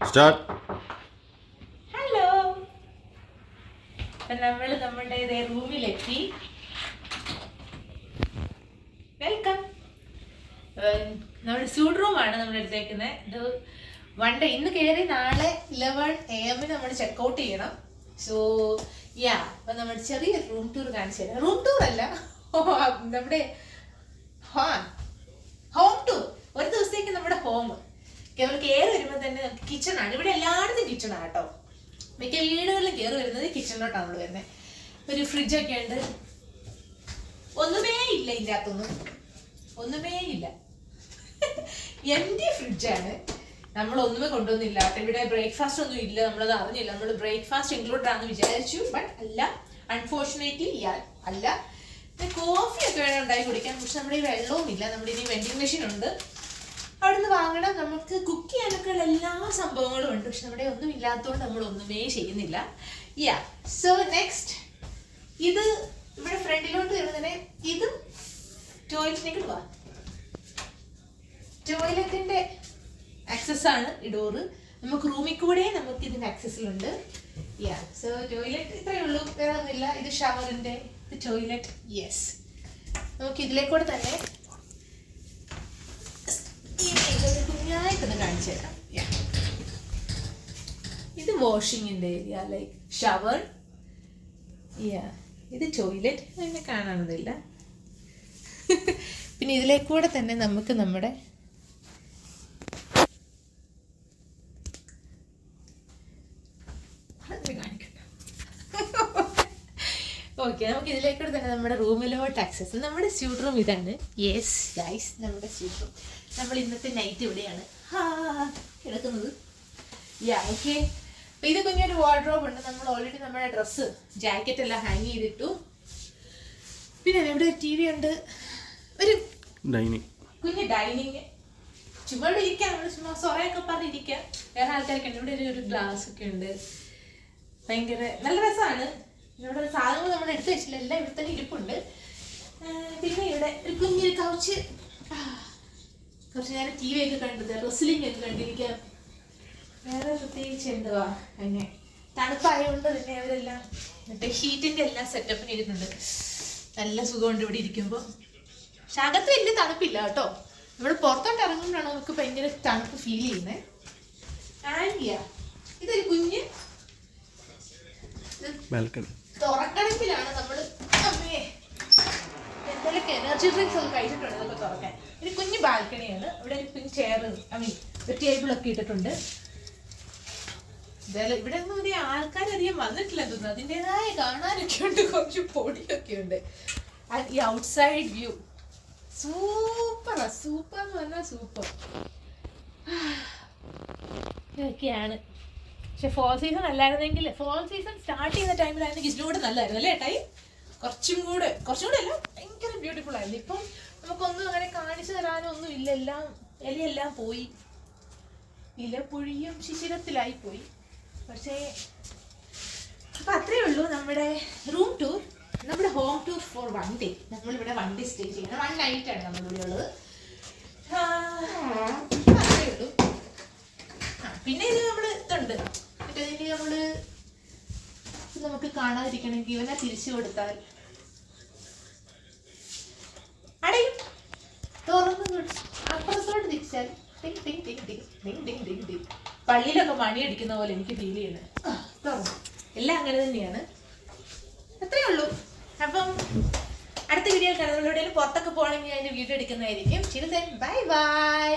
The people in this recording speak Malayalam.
സ്റ്റാർട്ട്. ഹലോ, നമ്മൾ നമ്മുടെ റൂമിലെത്തി. വെൽക്കം. നമ്മുടെ സ്യൂട്ട് റൂമാണ് നമ്മൾ എടുത്തേക്കുന്നത്. ഇത് വൺ ഡേ ഇന്ന് കയറി നാളെ 11 AM നമ്മൾ ചെക്കൗട്ട് ചെയ്യണം. സോ യാ, അപ്പൊ നമ്മുടെ ചെറിയ റൂം ടൂർ കാണിച്ചു തരാം. റൂം ടൂർ അല്ല, നമ്മുടെ ഹോം ടൂർ. ഒരു ദിവസത്തേക്ക് നമ്മുടെ ഹോം. നമ്മൾ കയറി വരുമ്പോൾ തന്നെ കിച്ചൺ ആണ്. ഇവിടെ എല്ലായിടത്തും കിച്ചൺ ആണ് കേട്ടോ. മിക്ക വീടുകളിലും കയറി വരുന്നത് കിച്ചണിലോട്ടാണ് നമ്മൾ വരുന്നത്. ഒരു ഫ്രിഡ്ജൊക്കെ ഉണ്ട്. ഒന്നുമേ ഇല്ല ഇതിൻ്റെ അകത്തൊന്നും, ഒന്നുമേ ഇല്ല. എംപ്റ്റി ഫ്രിഡ്ജാണ്. നമ്മൾ ഒന്നുമേ കൊണ്ടുവന്നില്ല. ഇവിടെ ബ്രേക്ക്ഫാസ്റ്റ് ഒന്നും ഇല്ല, നമ്മളത് അറിഞ്ഞില്ല. നമ്മൾ ബ്രേക്ക്ഫാസ്റ്റ് ഇൻക്ലൂഡ് ആണെന്ന് വിചാരിച്ചു, ബട്ട് അല്ല. അൺഫോർച്ചുനേറ്റ്ലി അല്ല. കോഫി ഒക്കെ വേണം ഉണ്ടായി കുടിക്കാൻ, പക്ഷെ നമ്മുടെ ഈ വെള്ളവും ഇല്ല. നമ്മുടെ ഇനി വെൻഡിങ് മെഷീൻ ഉണ്ട്, അവിടെ നിന്ന് വാങ്ങണം. നമുക്ക് കുക്ക് ചെയ്യാനൊക്കെ ഉള്ള എല്ലാ സംഭവങ്ങളും ഉണ്ട്, പക്ഷെ നമ്മുടെ ഒന്നും ഇല്ലാത്തതുകൊണ്ട് നമ്മൾ ഒന്നുമേ ചെയ്യുന്നില്ല. യാ, സോ നെക്സ്റ്റ് ഇത് ഇവിടെ ഫ്രണ്ടിലോട്ട് വരുന്നതിന് ഇത് ടോയ്ലറ്റിലേക്ക് പോവാ. ടോയ്ലറ്റിന്റെ ആക്സസ് ആണ് ഈ ഡോറ്. നമുക്ക് റൂമിൽ കൂടെ നമുക്ക് ഇതിന്റെ ആക്സസിലുണ്ട്. യാ, സോ ടോയ്ലറ്റ് ഇത്രയേ ഉള്ളൂ, വേറെ ഒന്നുമില്ല. ഇത് ഷവറിന്റെ, ഇത് ടോയ്ലറ്റ്. യെസ്, നമുക്ക് ഇതിലേക്കൂടെ തന്നെ കുഞ്ഞായിട്ടൊന്ന് കാണിച്ചു തരാം. ഇത് വാഷിങ്ങിന്റെ ഏരിയ, ലൈക്ക് ഷവർ. ഇത് ടോയ്ലറ്റ്, അതിനെ കാണാനൊന്നുമില്ല. പിന്നെ ഇതിലേക്കൂടെ തന്നെ നമുക്ക് നമ്മുടെ ഓക്കെ, നമുക്ക് ഇതിലേക്കൂടെ തന്നെ നമ്മുടെ റൂമിലോട്ട് ആക്സസ്. നമ്മുടെ സ്യൂട്ട് റൂം ഇതാണ്. യെസ് ഗൈസ്, നമ്മുടെ സ്യൂട്ട് റൂം. നമ്മൾ ഇന്നത്തെ നൈറ്റ് ഇവിടെയാണ് കിടക്കുന്നത്. യാ, ഓക്കെ. അപ്പം ഇത് കുഞ്ഞൊരു വാർഡ്രോബ് ഉണ്ട്. നമ്മൾ ഓൾറെഡി നമ്മുടെ ഡ്രസ്സ് ജാക്കറ്റ് എല്ലാം ഹാങ് ചെയ്തിട്ടു. പിന്നെ ഇവിടെ ഒരു TV ഉണ്ട്, ഒരു കുഞ്ഞ് ഡൈനിങ്. ചുമ്മാ ഇവിടെ ഇരിക്കാം, നമ്മൾ ചുമ്മാ സൊറയൊക്കെ പറഞ്ഞിരിക്കാം. വേറെ ആൾക്കാരൊക്കെ ഉണ്ട്. ഇവിടെ ഒരു ഗ്ലാസ് ഒക്കെ ഉണ്ട്. ഭയങ്കര നല്ല രസമാണ്. ഇവിടെ സാധനങ്ങൾ നമ്മൾ എടുത്തു വെച്ചില്ല, എല്ലാം ഇവിടെ തന്നെ ഇരിപ്പുണ്ട്. പിന്നെ ഇവിടെ ഒരു കുഞ്ഞൊരു കൗച്ച്. കുറച്ച് നേരം TV ഒക്കെ കണ്ടത്, റെസ്ലിംഗ് ഒക്കെ കണ്ടിരിക്കാം. വേറെ പ്രത്യേകിച്ച് എന്തുവാ, അങ്ങനെ തണുപ്പായതുകൊണ്ട് തന്നെ അവരെല്ലാം മറ്റേ ഹീറ്റിന്റെ എല്ലാം സെറ്റപ്പിന് ഇരുന്നുണ്ട്. നല്ല സുഖമുണ്ട് ഇവിടെ ഇരിക്കുമ്പോൾ. പക്ഷെ അകത്ത് വലിയ തണുപ്പില്ല കേട്ടോ. നമ്മൾ പുറത്തോട്ട് ഇറങ്ങുമ്പോഴാണ് നമുക്ക് ഭയങ്കര തണുപ്പ് ഫീൽ ചെയ്യുന്നത്. ആൻഡ് ഇതൊരു കുഞ്ഞ് തുറക്കണപ്പിലാണ് നമ്മൾ എന്തെങ്കിലും എനർജി ഡ്രിങ്ക്സ് ഒക്കെ കഴിച്ചിട്ടുണ്ട്, അതൊക്കെ തുറക്കാൻ. ഒരു കുഞ്ഞ് ബാൽക്കണിയാണ്. ഇവിടെ ഒരു കുഞ്ഞ് ചെയർ, ഒരു ടേബിളൊക്കെ ഇട്ടിട്ടുണ്ട്. ഇവിടെ ഒന്നും അധികം ആൾക്കാരധികം വന്നിട്ടില്ല തോന്നുന്നു. അതിൻ്റെതായ കാണാനൊക്കെ ഉണ്ട്, കുറച്ച് പൊടിയൊക്കെ ഉണ്ട്. ഈ ഔട്ട്സൈഡ് വ്യൂ സൂപ്പറാ. സൂപ്പർ എന്ന് പറഞ്ഞാൽ സൂപ്പർ. ഇതൊക്കെയാണ്. പക്ഷെ ഫോൾ സീസൺ അല്ലായിരുന്നെങ്കിൽ, ഫോൾ സീസൺ സ്റ്റാർട്ട് ചെയ്യുന്ന ടൈമിലായിരുന്നെങ്കിൽ ഇതിലും കൂടെ നല്ലതായിരുന്നു അല്ലേ ടൈം? കുറച്ചും കൂടെ അല്ല, ഭയങ്കര ബ്യൂട്ടിഫുൾ ആയിരുന്നു. ഇപ്പം നമുക്കൊന്നും അങ്ങനെ കാണിച്ചു തരാനോ ഒന്നും ഇല്ല. ഇലയെല്ലാം പോയി, ഇല പൊഴിയും ശിശിരത്തിലായി പോയി. പക്ഷേ അപ്പം അത്രയേ ഉള്ളൂ നമ്മുടെ റൂം ടൂർ. നമ്മുടെ ഹോം ടൂർ ഫോർ 1 day. നമ്മളിവിടെ 1 day സ്റ്റേ ചെയ്യണം. 1 night ആണ് നമ്മളിവിടെ ഉള്ളത്. അത്രയേ ഉള്ളൂ. പിന്നെ ഇത് നമ്മൾ ഇതുണ്ട്, മറ്റേ ഇതിന് നമ്മൾ നമുക്ക് കാണാതിരിക്കണമെങ്കിൽ ഇവനെ തിരിച്ചു കൊടുത്താൽ അടയും. തുറന്നു അപ്പുറത്തോട്ട് തിരിച്ചാൽ ടിങ് ടിങ് ടിങ് ടിങ് ടിങ് ടിങ് ടിങ് ടിങ്. പള്ളിയിലൊക്കെ മണി അടിക്കുന്ന പോലെ എനിക്ക് ഫീൽ ചെയ്യുന്നത്. തുറന്നു. എല്ലാം അങ്ങനെ തന്നെയാണ്. അത്രയേ ഉള്ളൂ. അപ്പം അടുത്ത വീഡിയോ കാണുന്നവരുടെയും പുറത്തൊക്കെ പോകണമെങ്കിൽ അതിൻ്റെ വീഡിയോ എടുക്കുന്നതായിരിക്കും. Bye bye.